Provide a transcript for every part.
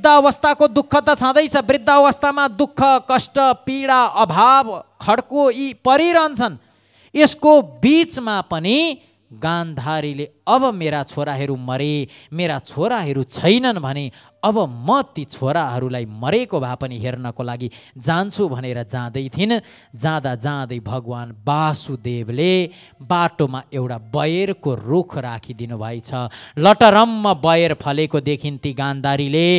वृद्धावस्थाको दुःख त छँदैछ, वृद्धावस्थामा दुःख कष्ट पीडा अभाव खड्को यी परिरहन्छन्। यसको बीचमा पनि गान्धारीले अब मेरा छोराहरू मरे, मेरा छोराहरू छैनन् भने अब म ती छोराहरूलाई मरेको भए पनि हेर्नको लागि जान्छु भनेर जाँदै थिइन्। जाँदा जाँदै भगवान वासुदेवले बाटोमा एउटा बयरको रुख राखिदिनु भएछ। लटरम्म बयर फलेको देखिन् ती गान्धारीले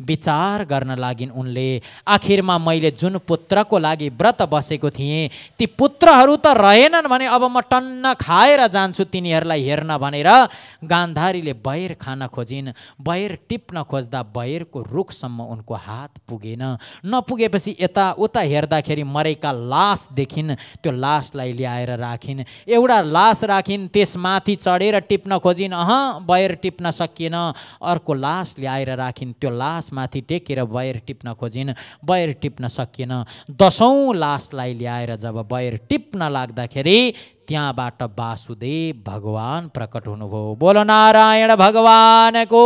विचार गर्न लागिन् उनले, आखिरमा मैले जुन पुत्रको लागि व्रत बसेको थिएँ ती पुत्रहरू त रहेनन् भने अब म टन्न खाएर जान्छु तिनीहरूलाई हेर्न भनेर गान्धारीले बयर खान खोजिन्। बयर टिप्न खोज्दा बयरको रुखसम्म उनको हात पुगेन। नपुगेपछि यताउता हेर्दाखेरि मरेका लास देखिन्। त्यो लासलाई ल्याएर राखिन्। एउटा लास राखिन्, त्यसमाथि चढेर टिप्न खोजिन्, बयर टिप्न सकिएन। अर्को लास ल्याएर राखिन्, त्यो लासमाथि टेकेर बयर टिप्न खोजिन्, बयर टिप्न सकिएन। 10औं लासलाई ल्याएर जब बयर टिप्न लाग्दाखेरि त्यहाँबाट वासुदेव भगवान प्रकट हुनुभयो। बोलो नारायण भगवानको।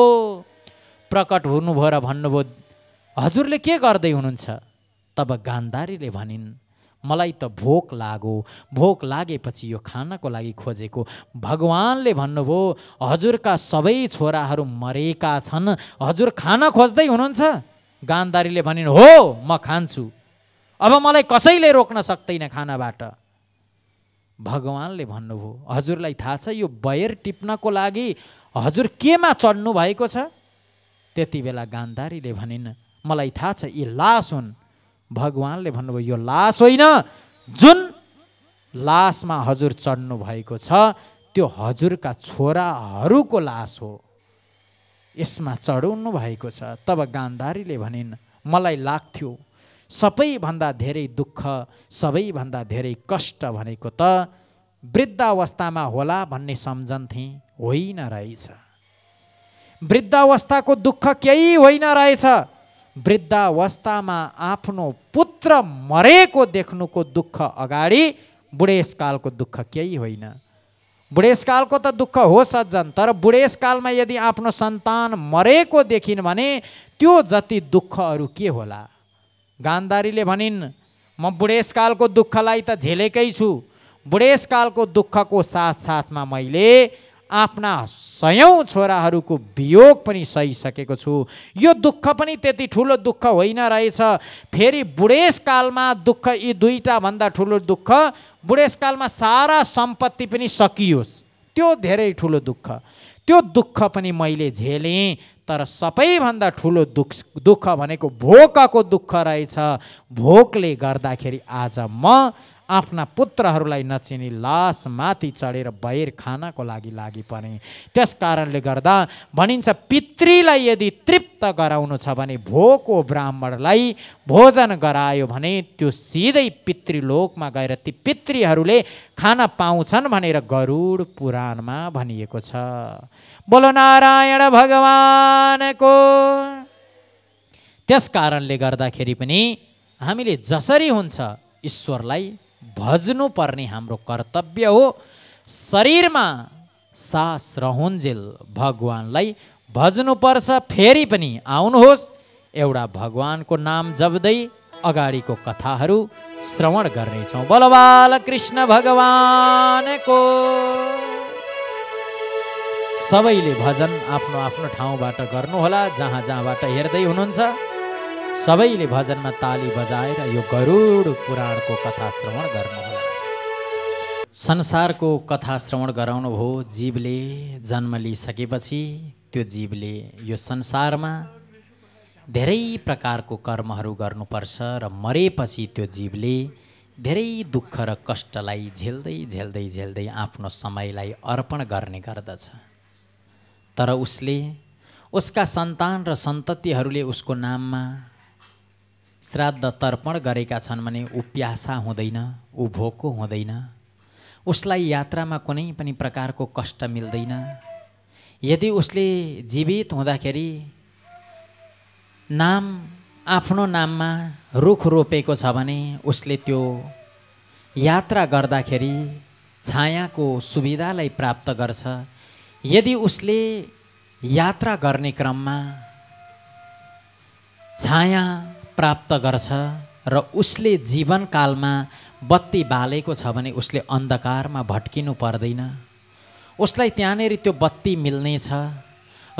प्रकट हुनुभयो र भन्नुभयो, हजुरले के गर्दै हुनुहुन्छ? तब गान्धारीले भनिन्, मलाई त भोक लाग्यो, भोक लागेपछि यो खानको लागि खोजेको। भगवानले भन्नुभयो, हजुरका सबै छोराहरू मरेका छन्, हजुर खाना खोज्दै हुनुहुन्छ? गान्धारीले भनिन्, हो म खान्छु, अब मलाई कसैले रोक्न सक्दैन खानाबाट। भगवानले भन्नुभयो, हजुरलाई थाहा छ यो बयर टिप्नको लागि हजुर केमा चढ्नु भएको छ? त्यति बेला गान्धारीले भनिन्, मलाई थाहा छ यी लास हुन्। भगवानले भन्नुभयो, यो लास होइन, जुन लासमा हजुर चढ्नु भएको छ त्यो हजुरका छोराहरूको लास हो, यसमा चढाउनु भएको छ। तब गान्धारीले भनिन्, मलाई लाग्थ्यो सबैभन्दा धेरै दुःख सबैभन्दा धेरै कष्ट भनेको त वृद्धावस्थामा होला भन्ने सम्झन्थे, होइन रहेछ। वृद्धावस्थाको दुःख केही होइन रहेछ। वृद्धावस्थामा आफ्नो पुत्र मरेको देख्नुको दुःख अगाडि बुढेसकालको दुःख केही होइन। बुढेसकालको त दुःख हो सज्जन, तर बुढेसकालमा यदि आफ्नो सन्तान मरेको देखिन् भने त्यो जति दुःख अरू के होला। गान्धारीले भनिन्, म बुढेसकालको दुःखलाई त झेलेकै छु, बुढेसकालको दुःखको साथसाथमा मैले आफ्ना 100औं छोराहरूको वियोग पनि सहिसकेको छु। यो दुःख पनि त्यति ठुलो दुःख होइन रहेछ। फेरि बुढेसकालमा दुःख, यी दुईटा भन्दा ठुलो दुःख बुढेसकालमा सारा सम्पत्ति पनि सकियोस्, त्यो धेरै ठुलो दुःख। त्यो दुःख पनि मैले झेलेँ, तर सबैभन्दा ठुलो दुःख भनेको भोकको दुःख रहेछ। भोकले गर्दाखेरि आज म आफ्ना पुत्रहरूलाई नचिनी लास माथि चढेर बयर खानको लागि परेँ। त्यस कारणले गर्दा भनिन्छ, पितृलाई यदि तृप्त गराउनु छ भने भोको ब्राह्मणलाई भोजन गरायो भने त्यो सिधै पितृलोकमा गएर ती पितृहरूले खान पाउँछन् भनेर गरुड पुराणमा भनिएको छ। बोलो नारायण भगवानको। त्यस कारणले गर्दाखेरि पनि हामीले जसरी हुन्छ ईश्वरलाई भज्नु पर्ने हाम्रो कर्तव्य हो। शरीरमा सास रहन्जेल भगवानलाई भज्नुपर्छ। फेरि पनि आउनुहोस्, एउटा भगवानको नाम जप्दै अगाडिको कथाहरू श्रवण गर्नेछौँ। बोलो बालकृष्ण भगवानको। सबैले भजन आफ्नो आफ्नो ठाउँबाट गर्नुहोला, जहाँ जहाँबाट हेर्दै हुनुहुन्छ सबैले भजनमा ताली बजाएर यो गरुड पुराणको कथा श्रवण गर्नुहोला। संसारको कथा श्रवण गराउनु भयो। जीवले जन्म लिइसकेपछि त्यो जीवले यो संसारमा धेरै प्रकारको कर्महरू गर्नुपर्छ र मरेपछि त्यो जीवले धेरै दुःख र कष्टलाई झेल्दै झेल्दै झेल्दै आफ्नो समयलाई अर्पण गर्ने गर्दछ। तर उसले, उसका सन्तान र सन्ततिहरूले उसको नाममा श्राद्ध तर्पण गरेका छन् भने ऊ प्यासा हुँदैन, ऊ भोको हुँदैन, उसलाई यात्रामा कुनै पनि प्रकारको कष्ट मिल्दैन। यदि उसले जीवित हुँदाखेरि नाम आफ्नो नाममा रुख रोपेको छ भने उसले त्यो यात्रा गर्दाखेरि छायाको सुविधालाई प्राप्त गर्छ। यदि उसले यात्रा गर्ने क्रममा छाया प्राप्त गर्छ र उसले जीवनकालमा बत्ती बालेको छ भने उसले अन्धकारमा भट्किनु पर्दैन। उसलाई त्यहाँनेरि त्यो बत्ती मिल्नेछ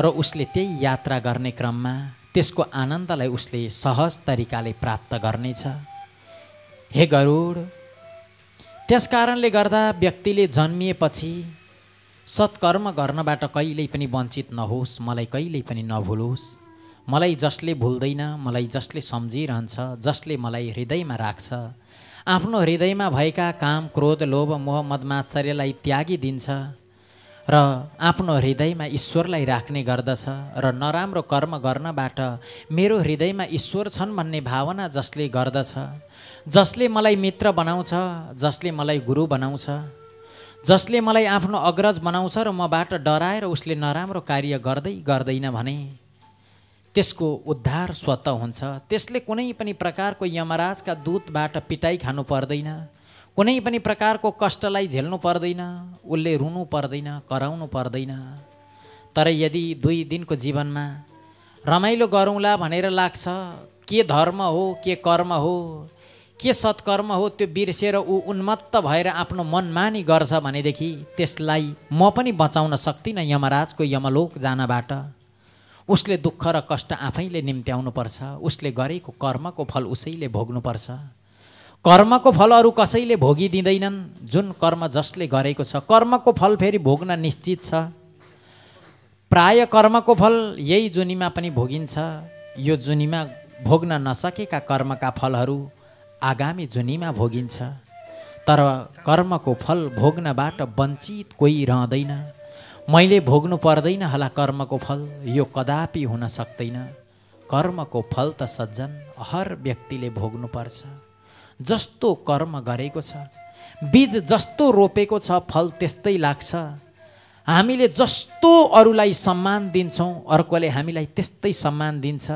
र उसले त्यही यात्रा गर्ने क्रममा त्यसको आनन्दलाई उसले सहज तरिकाले प्राप्त गर्नेछ। हे गरुड, त्यस कारणले गर्दा व्यक्तिले जन्मिएपछि सत्कर्म गर्नबाट कहिल्यै पनि वञ्चित नहोस्, मलाई कहिल्यै पनि नभुलोस्। मलाई जसले भुल्दैन, मलाई जसले सम्झिरहन्छ, जसले मलाई हृदयमा राख्छ, आफ्नो हृदयमा भएका काम, क्रोध, लोभ, मोह, मदमात्सर्यलाई त्यागिदिन्छ र आफ्नो हृदयमा ईश्वरलाई राख्ने गर्दछ र नराम्रो कर्म गर्नबाट मेरो हृदयमा ईश्वर छन् भन्ने भावना जसले गर्दछ, जसले मलाई मित्र बनाउँछ, जसले मलाई गुरु बनाउँछ, जसले मलाई आफ्नो अग्रज बनाउँछ र मबाट डराएर उसले नराम्रो कार्य गर्दैन भने त्यसको उद्धार स्वतः हुन्छ। त्यसले कुनै पनि प्रकारको यमराजका दूतबाट पिटाइ खानु पर्दैन, कुनै पनि प्रकारको कष्टलाई झेल्नु पर्दैन, उसले रुनु पर्दैन, कराउनु पर्दैन। तर यदि 2 दिनको जीवनमा रमाइलो गरौँला भनेर लाग्छ, के धर्म हो, के कर्म हो, के सत्कर्म हो, त्यो बिर्सेर ऊ उन्मत्त भएर आफ्नो मनमानी गर्छ भनेदेखि त्यसलाई म पनि बचाउन सक्दिनँ यमराजको यमलोक जानबाट। उसले दुःख र कष्ट आफैले निम्त्याउनुपर्छ। उसले गरेको कर्मको फल उसैले भोग्नुपर्छ। कर्मको फल अरू कसैले भोगिदिँदैनन्। जुन कर्म जसले गरेको छ, कर्मको फल फेरि भोग्न निश्चित छ। प्राय कर्मको फल यही जुनीमा पनि भोगिन्छ। यो जुनीमा भोग्न नसकेका कर्मका फलहरू आगामी जुनीमा भोगिन्छ। तर कर्मको फल भोग्नबाट वञ्चित कोही रहँदैन। मैले भोग्नु पर्दैन होला कर्मको फल, यो कदापि हुन सक्दैन। कर्मको फल त सज्जन हर व्यक्तिले भोग्नुपर्छ। जस्तो कर्म गरेको छ, बीज जस्तो रोपेको छ, फल त्यस्तै लाग्छ। हामीले जस्तो अरूलाई सम्मान दिन्छौँ, अर्कोले हामीलाई त्यस्तै सम्मान दिन्छ।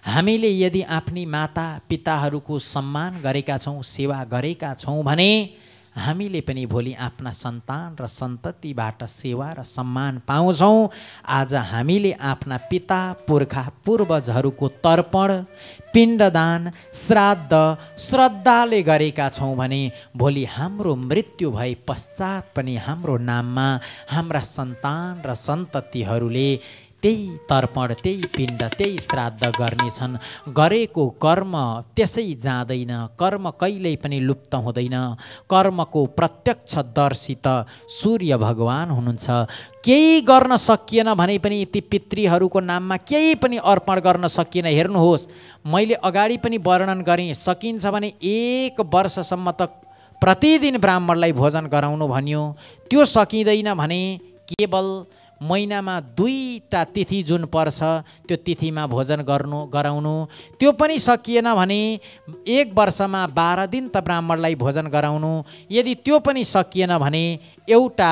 हामीले यदि आफ्नी माता पिताहरूको सम्मान गरेका छौँ, सेवा गरेका छौँ भने हामीले पनि भोलि आफ्ना सन्तान र सन्ततिबाट सेवा र सम्मान पाउँछौँ। आज हामीले आफ्ना पिता पुर्खा पूर्वजहरूको तर्पण, पिण्डदान, श्राद्ध, श्रद्धाले गरेका छौँ भने भोलि हाम्रो मृत्यु भए पश्चात पनि हाम्रो नाममा हाम्रा सन्तान र सन्ततिहरूले त्यही तर्पण, त्यही पिण्ड, त्यही श्राद्ध गर्नेछन्। गरेको कर्म त्यसै जाँदैन। कर्म कहिल्यै पनि लुप्त हुँदैन। कर्मको प्रत्यक्षदर्शी त सूर्य भगवान हुनुहुन्छ। केही गर्न सकिएन भने पनि ती पितृहरूको नाममा केही पनि अर्पण गर्न सकिएन। हेर्नुहोस्, मैले अगाडि पनि वर्णन गरेँ, सकिन्छ भने 1 वर्षसम्म त प्रतिदिन ब्राह्मणलाई भोजन गराउनु भन्यो। त्यो सकिँदैन भने केवल महिनामा 2टा तिथि जुन पर्छ त्यो तिथिमा भोजन गराउनु। त्यो पनि सकिएन भने 1 वर्षमा 12 दिन त ब्राह्मणलाई भोजन गराउनु। यदि त्यो पनि सकिएन भने एउटा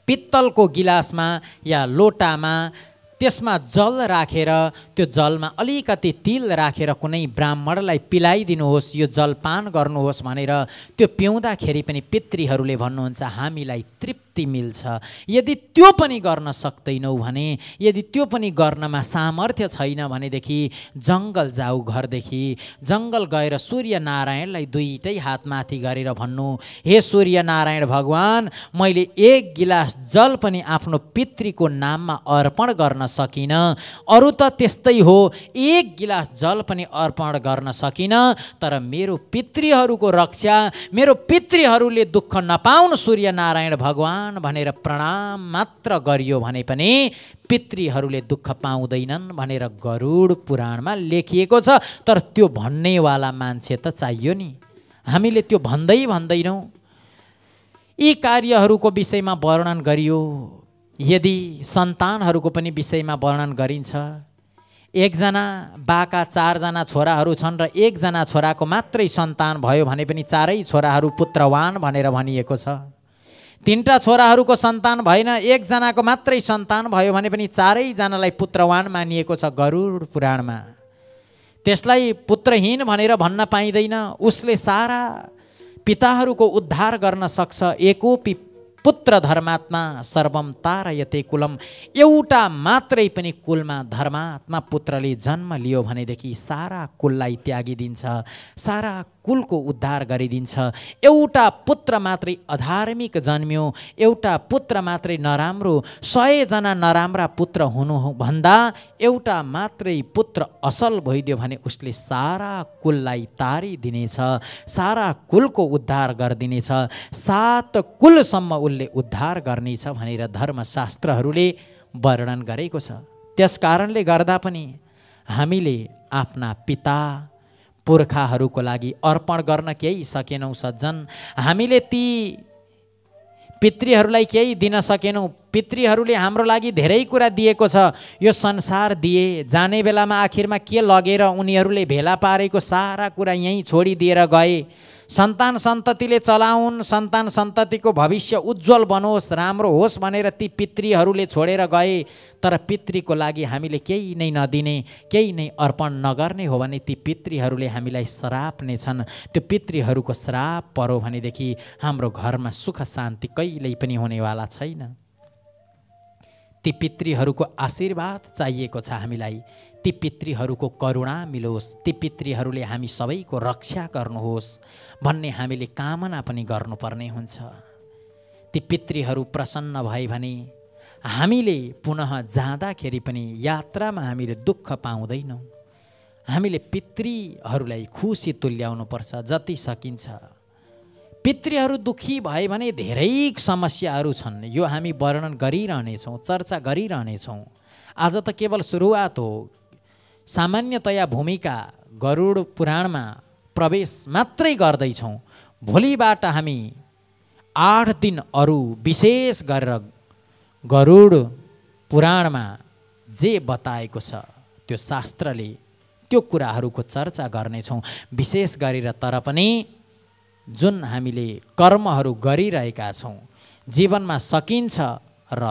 पित्तलको गिलासमा या लोटामा त्यसमा जल राखेर त्यो जलमा अलिकति तिल राखेर कुनै ब्राह्मणलाई पिलाइदिनुहोस्, यो जल पान गर्नुहोस् भनेर त्यो पिउँदाखेरि पनि पितृहरूले भन्नुहुन्छ हामीलाई तृप्ति मिल्छ। यदि त्यो पनि गर्न सक्दैनौ भने, यदि त्यो पनि गर्नमा सामर्थ्य छैन भनेदेखि जङ्गल जाऊ। घरदेखि जङ्गल गएर सूर्य नारायणलाई 2टै हात माथि गरेर भन्नु, हे सूर्य नारायण भगवान, मैले 1 गिलास जल पनि आफ्नो पितृको नाममा अर्पण गर्न सकिन। अरू त त्यस्तै हो, 1 गिलास जल पनि अर्पण गर्न सकिन। तर मेरो पितृहरूको रक्षा, मेरो पितृहरूले दुःख नपाउन् सूर्य नारायण भगवान भनेर प्रणाम मात्र गरियो भने पनि पितृहरूले दुःख पाउँदैनन् भनेर गरुड पुराणमा लेखिएको छ। तर त्यो भन्नेवाला मान्छे त चाहियो नि। हामीले त्यो भन्दैनौँ। यी कार्यहरूको विषयमा वर्णन गरियो। यदि सन्तानहरूको पनि विषयमा वर्णन गरिन्छ, 1 जना बाका 4 जना छोराहरू छन् र 1 जना छोराको मात्रै सन्तान भयो भने पनि 4 छोराहरू पुत्रवान भनेर भनिएको छ। 3टा छोराहरूको सन्तान भएन, 1 जनाको मात्रै सन्तान भयो भने पनि 4 जनालाई पुत्रवान मानिएको छ गरुड पुराणमा। त्यसलाई पुत्रहीन भनेर भन्न पाइँदैन। उसले सारा पिताहरूको उद्धार गर्न सक्छ। एकोपि पुत्र धर्मात्मा सर्वम तारयते कुलम। एउटा मात्रै पनि कुलमा धर्मात्मा पुत्रले जन्म लियो भनेदेखि सारा कुललाई त्यागिदिन्छ, सारा कुलको उद्धार गरिदिन्छ। एउटा पुत्र मात्रै अधार्मिक जन्मियो, एउटा पुत्र मात्रै नराम्रो, 100 जना नराम्रा पुत्र हुनुभन्दा एउटा मात्रै पुत्र असल भइदियो भने उसले सारा कुललाई तारिदिनेछ, सारा कुलको उद्धार गरिदिनेछ, 7 कुलसम्म उसले उद्धार गर्नेछ भनेर धर्मशास्त्रहरूले वर्णन गरेको छ। त्यस कारणले गर्दा पनि हामीले आफ्ना पिता पुर्खाहरूको लागि अर्पण गर्न केही सकेनौँ सज्जन। हामीले ती पितृहरूलाई केही दिन सकेनौँ। पितृहरूले हाम्रो लागि धेरै कुरा दिएको छ। यो संसार दिए, जाने बेलामा आखिरमा के लगेर उनीहरूले भेला पारेको सारा कुरा यहीँ छोडिदिएर गए। सन्तान सन्ततिले चलाउन्, सन्तान सन्ततिको भविष्य उज्जवल बनोस्, राम्रो होस् भनेर ती पितृहरूले छोडेर गए। तर पितृको लागि हामीले केही नै नदिने, केही नै अर्पण नगर्ने हो भने ती पितृहरूले हामीलाई श्राप नै छन्। त्यो पितृहरूको श्राप पर्यो भनेदेखि हाम्रो घरमा सुख शान्ति कहिल्यै पनि हुनेवाला छैन। ती पितृहरूको आशीर्वाद चाहिएको छ हामीलाई। ती पितृहरूको करुणा मिलोस्, ती पितृहरूले हामी सबैको रक्षा गर्नुहोस् भन्ने हामीले कामना पनि गर्नुपर्ने हुन्छ। ती पितृहरू प्रसन्न भए भने हामीले पुनः जाँदाखेरि पनि यात्रामा हामीले दुःख पाउँदैनौँ। हामीले पितृहरूलाई खुसी तुल्याउनुपर्छ जति सकिन्छ। पितृहरू दुखी भए भने धेरै समस्याहरू छन्। यो हामी वर्णन गरिरहनेछौँ, चर्चा गरिरहनेछौँ। आज त केवल सुरुवात हो। सामान्यतया भूमिका गरुड पुराणमा प्रवेश मात्रै गर्दैछौँ। भोलिबाट हामी 8 दिन अरू विशेष गरेर गरुड पुराणमा जे बताएको छ त्यो शास्त्रले त्यो कुराहरूको चर्चा गर्नेछौँ विशेष गरेर। तर पनि जुन हामीले कर्महरू गरिरहेका छौँ, जीवनमा सकिन्छ र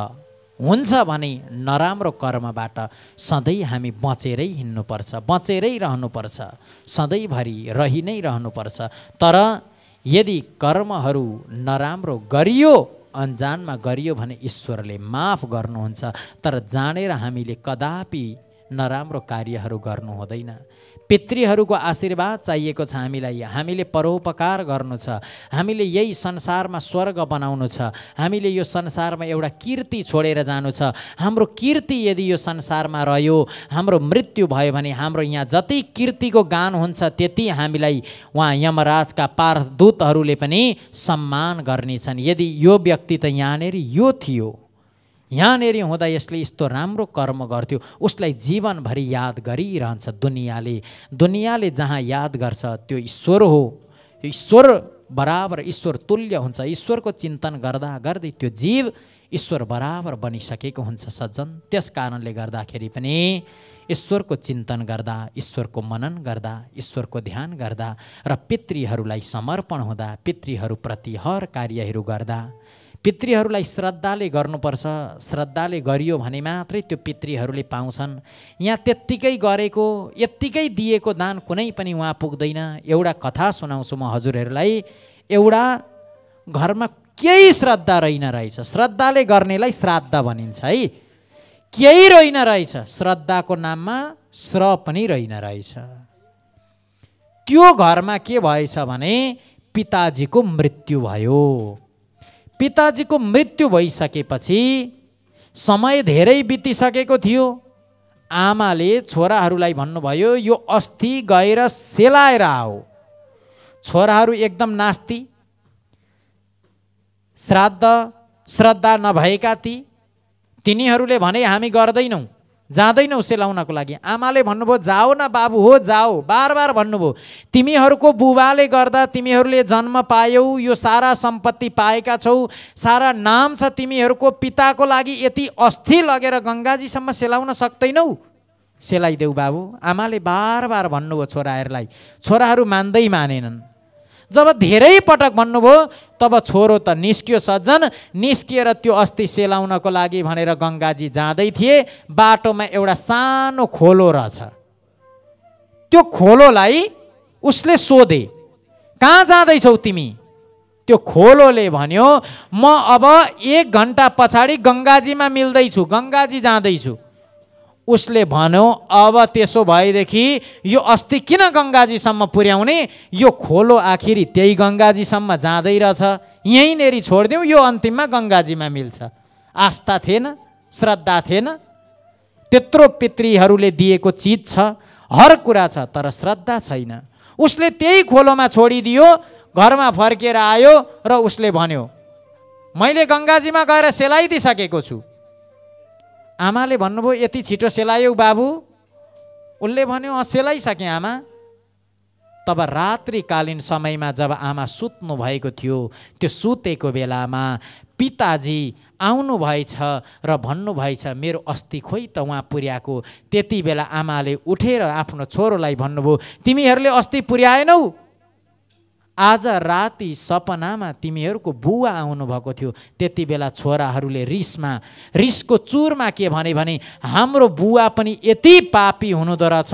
हुन्छ भने नराम्रो कर्मबाट सधैँ हामी बचेरै हिँड्नुपर्छ, बचेरै रहनुपर्छ, सधैँभरि रहि नै रहनुपर्छ। तर यदि कर्महरू नराम्रो गरियो, अन्जानमा गरियो भने ईश्वरले माफ गर्नुहुन्छ। तर जानेर हामीले कदापि नराम्रो कार्यहरू गर्नु हुँदैन। पितृहरूको आशीर्वाद चाहिएको छ हामीलाई। हामीले परोपकार गर्नु छ, हामीले यही संसारमा स्वर्ग बनाउनु छ, हामीले यो संसारमा एउटा कीर्ति छोडेर जानु छ। हाम्रो कीर्ति यदि यो संसारमा रह्यो, हाम्रो मृत्यु भयो भने हाम्रो यहाँ जति कीर्तिको गान हुन्छ त्यति हामीलाई उहाँ यमराजका पारदूतहरूले पनि सम्मान गर्नेछन्। यदि यो व्यक्ति त यहाँनिर यो थियो, यहाँनिर हुँदा यसले यस्तो राम्रो कर्म गर्थ्यो, उसलाई जीवनभरि याद गरिरहन्छ दुनियाँले। दुनियाँले जहाँ याद गर्छ त्यो ईश्वर हो। त्यो ईश्वर बराबर ईश्वर तुल्य हुन्छ। ईश्वरको चिन्तन गर्दा गर्दै त्यो जीव ईश्वर बराबर बनिसकेको हुन्छ सज्जन। त्यस कारणले गर्दाखेरि पनि ईश्वरको चिन्तन गर्दा, ईश्वरको मनन गर्दा, ईश्वरको ध्यान गर्दा र पितृहरूलाई समर्पण हुँदा, पितृहरूप्रति हर कार्यहरू गर्दा पितृहरूलाई श्रद्धाले गर्नुपर्छ। श्रद्धाले गरियो भने मात्रै त्यो पितृहरूले पाउँछन्। यहाँ त्यत्तिकै गरेको, यत्तिकै दिएको दान कुनै पनि उहाँ पुग्दैन। एउटा कथा सुनाउँछु म हजुरहरूलाई। एउटा घरमा केही श्रद्धा रहेन रहेछ, श्रद्धाले गर्नेलाई श्राद्ध भनिन्छ है। केही रहेन रहेछ, श्रद्धाको नाममा श्र पनि रहेन रहेछ। त्यो घरमा के भएछ भने पिताजीको मृत्यु भयो। पिताजीको मृत्यु भइसकेपछि समय धेरै बितिसकेको थियो। आमाले छोराहरूलाई भन्नुभयो यो अस्थि गएर सेलाएर आओ। छोराहरू एकदम नास्ति, श्रद्धा नभएका तिनीहरूले भने हामी गर्दैनौँ, जाँदैनौँ सेलाउनको लागि। आमाले भन्नुभयो जाओ न बाबु, हो जाओ, बार बार भन्नुभयो। तिमीहरूको बुबाले गर्दा तिमीहरूले जन्म पायौ, यो सारा सम्पत्ति पाएका छौ, सारा नाम छ तिमीहरूको। पिताको लागि यति अस्थि लगेर गङ्गाजीसम्म सेलाउन सक्दैनौ, सेलाइदेऊ बाबु। आमाले बार बार भन्नुभयो छोराहरूलाई। छोराहरू मानेनन्। जब धेरै पटक भन्नुभयो तब छोरो त निस्कियो सज्जन। निस्किएर त्यो अस्थि सेलाउनको लागि भनेर गङ्गाजी जाँदै थिए। बाटोमा एउटा सानो खोलो रहेछ। त्यो खोलोलाई उसले सोधे, कहाँ जाँदैछौ तिमी? त्यो खोलोले भन्यो म अब 1 घण्टा पछाडि गङ्गाजीमा मिल्दैछु, गङ्गाजी जाँदैछु। उसले भन्यो अब त्यसो भएदेखि यो अस्ति किन गङ्गाजीसम्म पुर्याउने, यो खोलो आखिरी त्यही गङ्गाजीसम्म जाँदै रहेछ, यहीँनेरि छोडिदिउँ, यो अन्तिममा गङ्गाजीमा मिल्छ। आस्था थिएन, श्रद्धा थिएन। त्यत्रो पितृहरूले दिएको चिज छ, हर कुरा छ, तर श्रद्धा छैन। उसले त्यही खोलोमा छोडिदियो, घरमा फर्केर आयो र उसले भन्यो मैले गङ्गाजीमा गएर सेलाइदिइसकेको छु। आमाले भन्नुभयो यति छिटो सेलायौ बाबु? उसले भन्यो सेलाइसकेँ आमा। तब रात्रिकालीन समयमा जब आमा सुत्नु भएको थियो, त्यो सुतेको बेलामा पिताजी आउनु भएछ र भन्नुभएछ मेरो अस्ति खोइ त उहाँ पुर्याएको। त्यति बेला आमाले उठेर आफ्नो छोरोलाई भन्नुभयो तिमीहरूले अस्ति पुर्याएनौ, आज राति सपनामा तिमीहरूको बुवा आउनुभएको थियो। त्यति बेला छोराहरूले रिसको चुरमा के भने हाम्रो बुवा पनि यति पापी हुनुहुँदो रहेछ,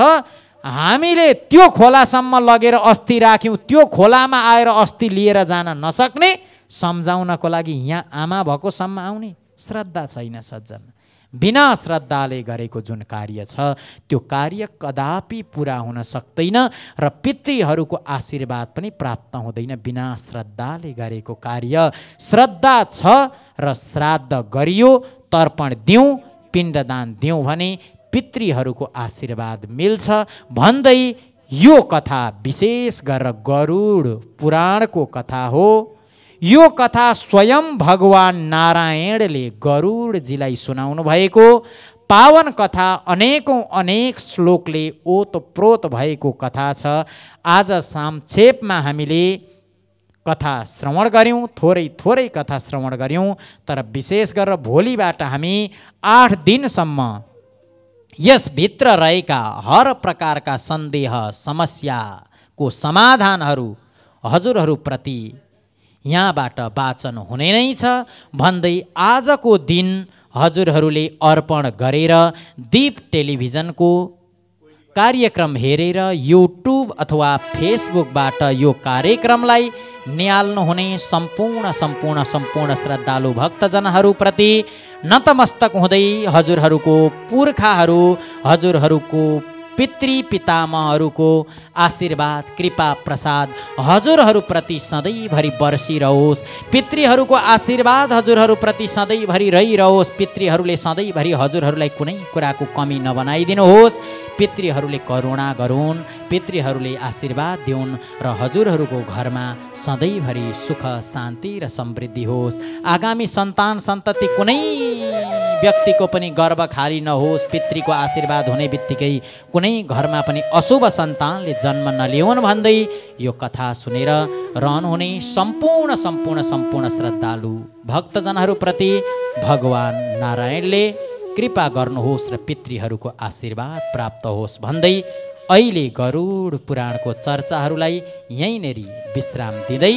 हामीले त्यो खोलासम्म लगेर अस्ति राख्यौँ, त्यो खोलामा आएर अस्ति लिएर जान नसक्ने, सम्झाउनको लागि यहाँ आमा भएकोसम्म आउने। श्रद्धा छैन सज्जन। बिना श्रद्धाले गरेको जुन कार्य छ त्यो कार्य कदापि पुरा हुन सक्दैन र पितृहरूको आशीर्वाद पनि प्राप्त हुँदैन बिना श्रद्धाले गरेको कार्य। श्रद्धा छ र श्राद्ध गरियो, तर्पण दिउँ, पिण्डदान दिउँ भने पितृहरूको आशीर्वाद मिल्छ भन्दै यो कथा विशेष गरेर गरुड पुराणको कथा हो। यो कथा स्वयं भगवान नारायणले गरुडजीलाई सुनाउनु भएको पावन कथा, अनेक श्लोकले ओतप्रोत भएको कथा छ। आज संक्षेपमा हामीले कथा श्रवण गऱ्यौँ, थोरै कथा श्रवण गऱ्यौँ, तर विशेष गरेर भोलिबाट हामी 8 दिनसम्म यसभित्र रहेका हर प्रकारका सन्देह समस्याको समाधानहरू हजुरहरूप्रति यहाँबाट वाचन हुने नै छ भन्दै आजको दिन हजुरहरूले अर्पण गरेर दीप टेलिभिजनको कार्यक्रम हेरेर युट्युब अथवा फेसबुकबाट यो कार्यक्रमलाई निहाल्नुहुने सम्पूर्ण श्रद्धालु भक्तजनहरूप्रति नतमस्तक हुँदै हजुरहरूको पुर्खाहरू, हजुरहरूको पितृ पितामहहरूको आशीर्वाद कृपा प्रसाद हजुरहरूप्रति सधैँभरि बर्सिरहोस्। पितृहरूको आशीर्वाद हजुरहरूप्रति सधैँभरि रहिरहोस्। पितृहरूले सधैँभरि हजुरहरूलाई कुनै कुराको कमी नबनाइदिनुहोस्। पितृहरूले करुणा गरून्, पितृहरूले आशीर्वाद दिउन् र हजुरहरूको घरमा सधैँभरि सुख शान्ति र समृद्धि होस्। आगामी सन्तान सन्तति कुनै व्यक्तिको पनि गर्भ खाली नहोस्। पितृको आशीर्वाद हुने बित्तिकै कुनै घरमा पनि अशुभ सन्तानले जन्म नलिउन् भन्दै यो कथा सुनेर रहनुहुने सम्पूर्ण श्रद्धालु भक्तजनहरूप्रति भगवान नारायणले कृपा गर्नुहोस् र पितृहरूको आशीर्वाद प्राप्त होस् भन्दै अहिले गरुड पुराणको चर्चाहरूलाई यहीँनेरि विश्राम दिँदै